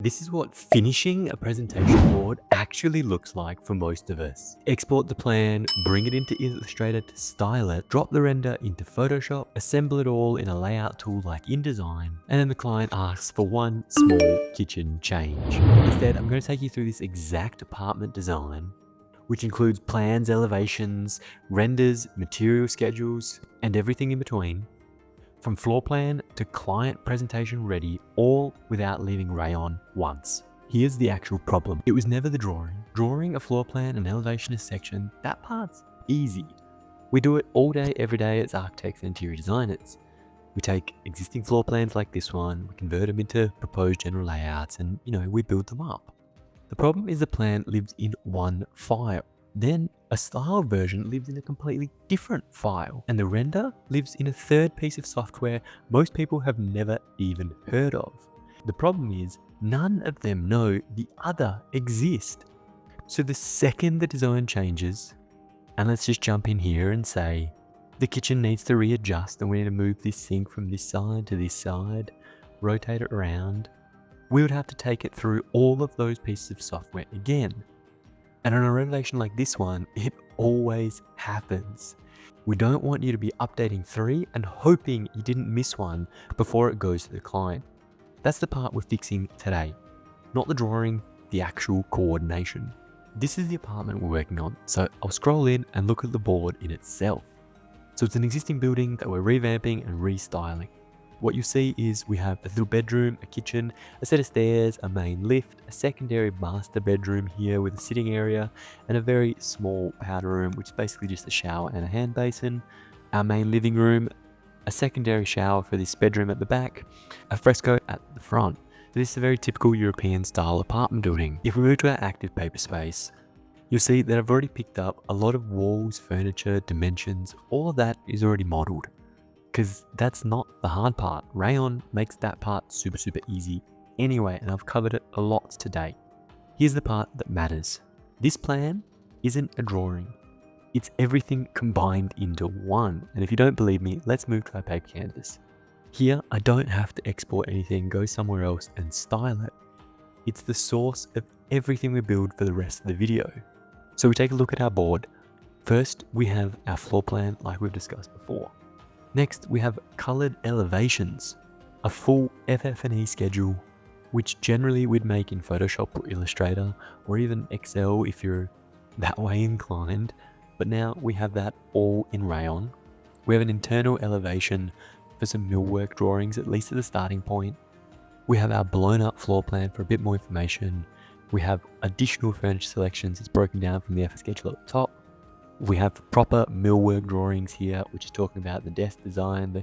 This is what finishing a presentation board actually looks like for most of us. Export the plan, bring it into Illustrator to style it, drop the render into Photoshop, assemble it all in a layout tool like InDesign, and then the client asks for one small kitchen change. Instead, I'm going to take you through this exact apartment design, which includes plans, elevations, renders, material schedules, and everything in between. From floor plan to client presentation ready, all without leaving Rayon once. Here's the actual problem. It was never the drawing. Drawing a floor plan and elevation is section, that part's easy. We do it all day, every day as architects and interior designers. We take existing floor plans like this one, we convert them into proposed general layouts, and we build them up. The problem is the plan lives in one file. Then a style version lives in a completely different file, and the render lives in a third piece of software most people have never even heard of. The problem is none of them know the other exist. So the second the design changes, and let's just jump in here and say the kitchen needs to readjust and we need to move this sink from this side to this side, rotate it around, we would have to take it through all of those pieces of software again. And on a renovation like this one, it always happens. We don't want you to be updating 3 and hoping you didn't miss one before it goes to the client. That's the part we're fixing today. Not the drawing, the actual coordination. This is the apartment we're working on, so I'll scroll in and look at the board in itself. So it's an existing building that we're revamping and restyling. What you see is we have a little bedroom, a kitchen, a set of stairs, a main lift, a secondary master bedroom here with a sitting area, and a very small powder room, which is basically just a shower and a hand basin. Our main living room, a secondary shower for this bedroom at the back, a fresco at the front. This is a very typical European style apartment building. If we move to our active paper space, you'll see that I've already picked up a lot of walls, furniture, dimensions, all of that is already modeled. Because that's not the hard part. Rayon makes that part super easy anyway, and I've covered it a lot today. Here's the part that matters. This plan isn't a drawing. It's everything combined into one. And if you don't believe me, let's move to our paper canvas. Here, I don't have to export anything, go somewhere else and style it. It's the source of everything we build for the rest of the video. So we take a look at our board. First, we have our floor plan like we've discussed before. Next, we have colored elevations, a full FF&E schedule, which generally we'd make in Photoshop or Illustrator, or even Excel if you're that way inclined. But now we have that all in Rayon. We have an internal elevation for some millwork drawings, at least at the starting point. We have our blown up floor plan for a bit more information. We have additional furniture selections. It's broken down from the FF schedule at the top. We have proper millwork drawings here, which is talking about the desk design,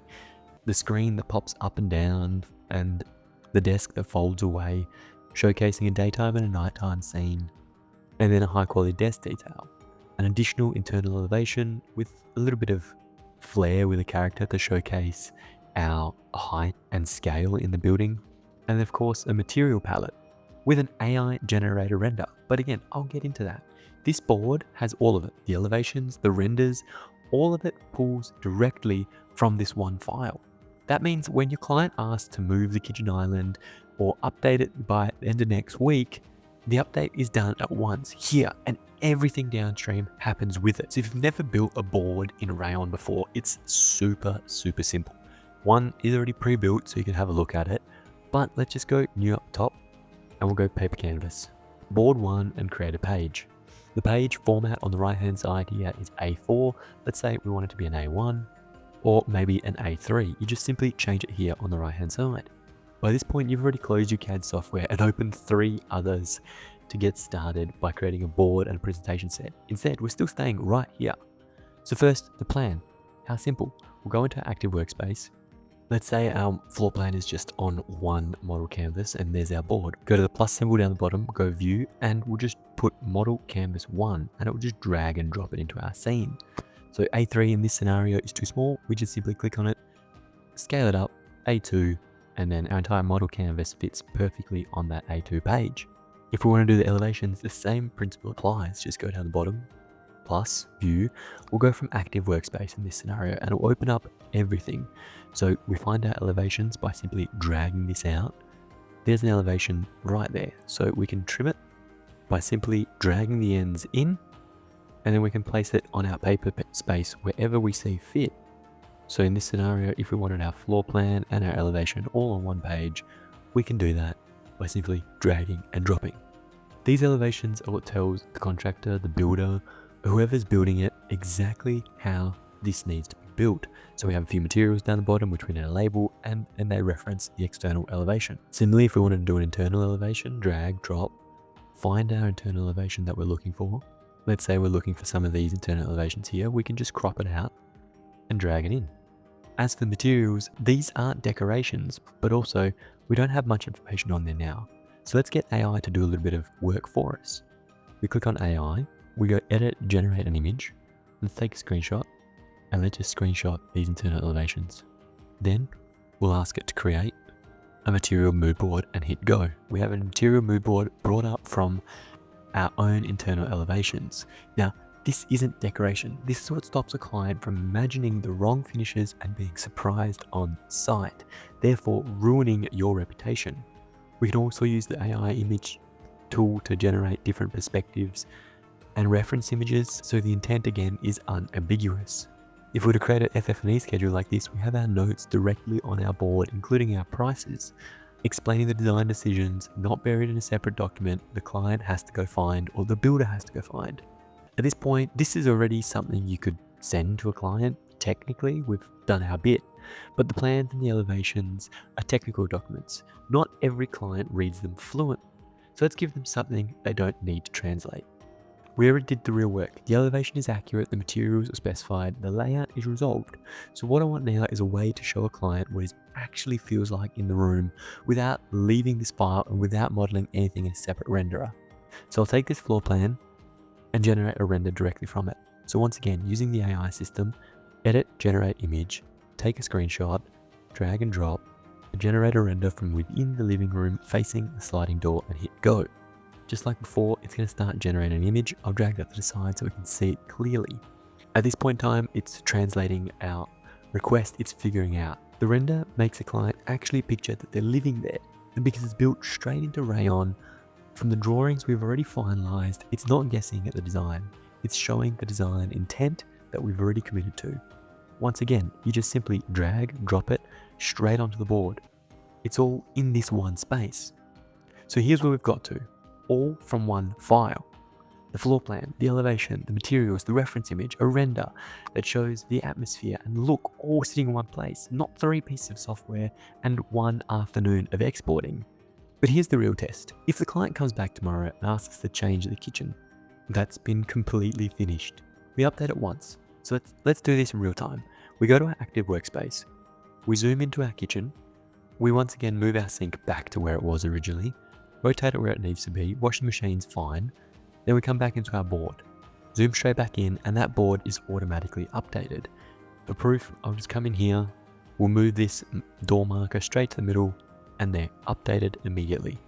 the screen that pops up and down, and the desk that folds away, showcasing a daytime and a nighttime scene, and then a high quality desk detail. An additional internal elevation with a little bit of flair with a character to showcase our height and scale in the building, and of course a material palette with an AI generator render. But again, I'll get into that. This board has all of it, the elevations, the renders, all of it pulls directly from this one file. That means when your client asks to move the kitchen island or update it by the end of next week, the update is done at once here and everything downstream happens with it. So if you've never built a board in Rayon before, it's super simple. One is already pre-built so you can have a look at it, but let's just go new up top and we'll go paper canvas, board 1 and create a page. The page format on the right hand side here is A4. Let's say we want it to be an A1 or maybe an A3. You just simply change it here on the right hand side. By this point, you've already closed your CAD software and opened 3 others to get started by creating a board and a presentation set. Instead, we're still staying right here. So first, the plan. How simple? We'll go into active workspace. Let's say our floor plan is just on one model canvas and there's our board. Go to the plus symbol down the bottom, go view, and we'll just put model canvas 1 and it will just drag and drop it into our scene. So A3 in this scenario is too small. We just simply click on it, scale it up, A2, and then our entire model canvas fits perfectly on that A2 page. If we want to do the elevations, the same principle applies. Just go down the bottom, plus view. We'll go from active workspace in this scenario and it'll open up everything. So we find our elevations by simply dragging this out. there's an elevation right there. So we can trim it by simply dragging the ends in, and then we can place it on our paper space wherever we see fit. So in this scenario, if we wanted our floor plan and our elevation all on one page, we can do that by simply dragging and dropping. These elevations are what tells the contractor, the builder, whoever's building it, exactly how this needs to be built. So we have a few materials down the bottom which we need to label, and they reference the external elevation. Similarly, if we wanted to do an internal elevation, drag, drop, find our internal elevation that we're looking for. Let's say we're looking for some of these internal elevations here, we can just crop it out and drag it in. As for materials, these aren't decorations, but also we don't have much information on there now. So let's get AI to do a little bit of work for us. We click on AI, we go edit, generate an image. Let's take a screenshot and let's just screenshot these internal elevations. Then we'll ask it to create a material mood board and hit go. We have a material mood board brought up from our own internal elevations. Now, this isn't decoration. This is what stops a client from imagining the wrong finishes and being surprised on site, therefore ruining your reputation. We can also use the AI image tool to generate different perspectives and reference images, so the intent again is unambiguous. If we were to create an FF&E schedule like this, we have our notes directly on our board, including our prices, explaining the design decisions, not buried in a separate document the client has to go find or the builder has to go find. At this point, this is already something you could send to a client. Technically, we've done our bit, but the plans and the elevations are technical documents. Not every client reads them fluent, so let's give them something they don't need to translate. We already did the real work. The elevation is accurate, the materials are specified, the layout is resolved. So what I want now is a way to show a client what it actually feels like in the room without leaving this file and without modeling anything in a separate renderer. So I'll take this floor plan and generate a render directly from it. So once again, using the AI system, edit, generate image, take a screenshot, drag and drop, and generate a render from within the living room facing the sliding door and hit go. Just like before, it's going to start generating an image. I'll drag that to the side so we can see it clearly. At this point in time, it's translating our request, it's figuring out. The render makes the client actually picture that they're living there, and because it's built straight into Rayon, from the drawings we've already finalized, it's not guessing at the design. It's showing the design intent that we've already committed to. Once again, you just simply drag, drop it straight onto the board. It's all in this one space. So here's where we've got to, all from one file. The floor plan, the elevation, the materials, the reference image, a render that shows the atmosphere and look all sitting in one place, not 3 pieces of software and 1 afternoon of exporting. But here's the real test. If the client comes back tomorrow and asks us to change the kitchen, that's been completely finished. We update it once. So let's do this in real time. We go to our active workspace. We zoom into our kitchen. We once again move our sink back to where it was originally, rotate it where it needs to be, washing machine's fine. Then we come back into our board, zoom straight back in, and that board is automatically updated. For proof, I'll just come in here. We'll move this door marker straight to the middle, and they're updated immediately.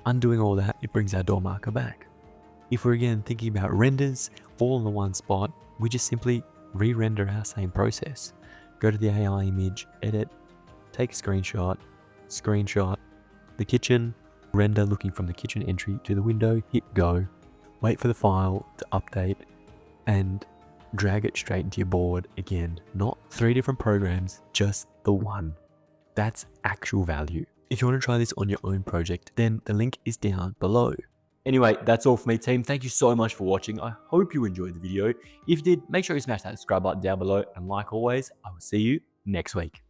Undoing all that, it brings our door marker back. If we're again thinking about renders all in the one spot, we just simply re-render our same process. Go to the AI image, edit, take a screenshot, the kitchen, render looking from the kitchen entry to the window, hit go, wait for the file to update, and drag it straight into your board again. Not 3 different programs, just the one. That's actual value. If you want to try this on your own project, then the link is down below. Anyway, that's all for me, team. Thank you so much for watching. I hope you enjoyed the video. If you did, make sure you smash that subscribe button down below. And like always, I will see you next week.